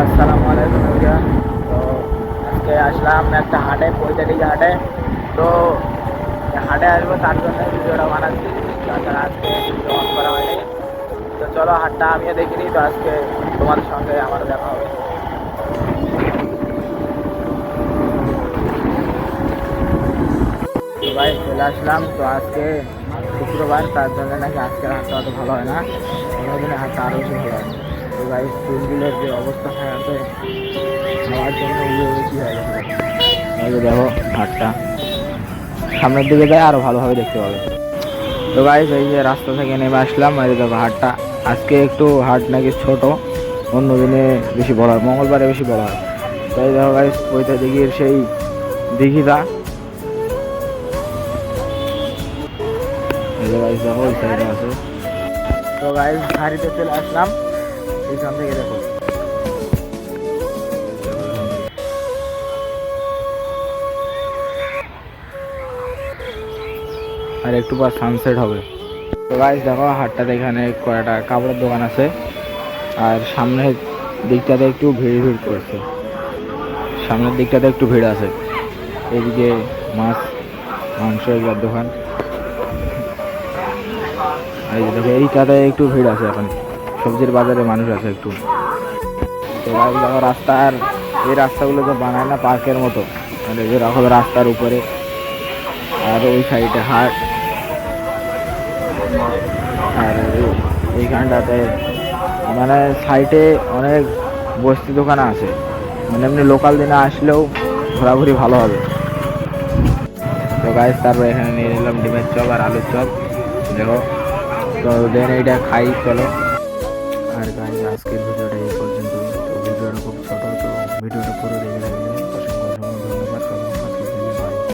আসসালামু আলাইকুম এভরিওয়ান। তো আজকে আসলাম একটা হাটে, পৈতারিকা হাটে। তো হাটে আসবো তার জন্য ভিডিওটা বানাচ্ছি, তাছাড়া আজকে ভিডিও অন করা হয়নি। তো চলো হাটটা আমিও দেখিনি, তো আজকে তোমাদের সঙ্গে আমার দেখা হবে। তো ভাই চলে আসলাম। তো আজকে শুক্রবার, তার জন্য নাকি আজকের হাটটা অত ভালো হয় না, অন্যদিনের হাটটা আরও বেশি ভালো হয়। তো ভাই ফুলগুলোর যে অবস্থা হয়ে আছে আমার জন্য কি হয়ে গেছে। এই যে দেখো হাটটা সামনের দিকে যায় আরো ভালোভাবে দেখতে পাবে। তো গাইস এই যে রাস্তা থেকে নেমে আসলাম, এই যে দেখো হাটটা আজকে একটু হাট নাকি ছোট, অন্য দিনে বেশি বড় হয়, মঙ্গলবারে বেশি বড় হয়। তাই দেখো গাইস ওইটা দিঘির সেই দিঘিটা, এই যে গাইস দেখো ওই সাইডে আছে। তো গাইস হাড়িতে চলে আসলাম, এইখান থেকে দেখো আর একটু পর সানসেট হবে। তো গাইস দেখো হাটটাতে এখানে কয়েকটা কাপড়ের দোকান আছে, আর সামনের দিকটাতে একটু ভিড় ভিড় করছে, সামনের দিকটাতে একটু ভিড় আছে। এদিকে মাছ মাংস এগুলোর দোকান, এই যে দেখো এইটাতে একটু ভিড় আছে, এখন সবজির বাজারে মানুষ আছে একটু। তো গাইস দেখো রাস্তার এই রাস্তাগুলো তো বানায় না পার্কের মতো, মানে যেরকম রাস্তার উপরে, আর ওই সাইডে হাট, আর এইখানটাতে মানে সাইডে অনেক বস্তি দোকান আছে, মানে এমনি লোকাল দিনে আসলেও ঘোরাঘুরি ভালো হবে। তো গাইস তারপর এখানে নিয়ে নিলাম ডিমের চপ আর আলুর চপ, দেখো। তো দেন এইটা খাই চলো। আর গাইস আজকের ভিডিওটা এই পর্যন্ত। তো ভিডিওটা খুব ছোট, তো ভিডিওটা পুরো দেখে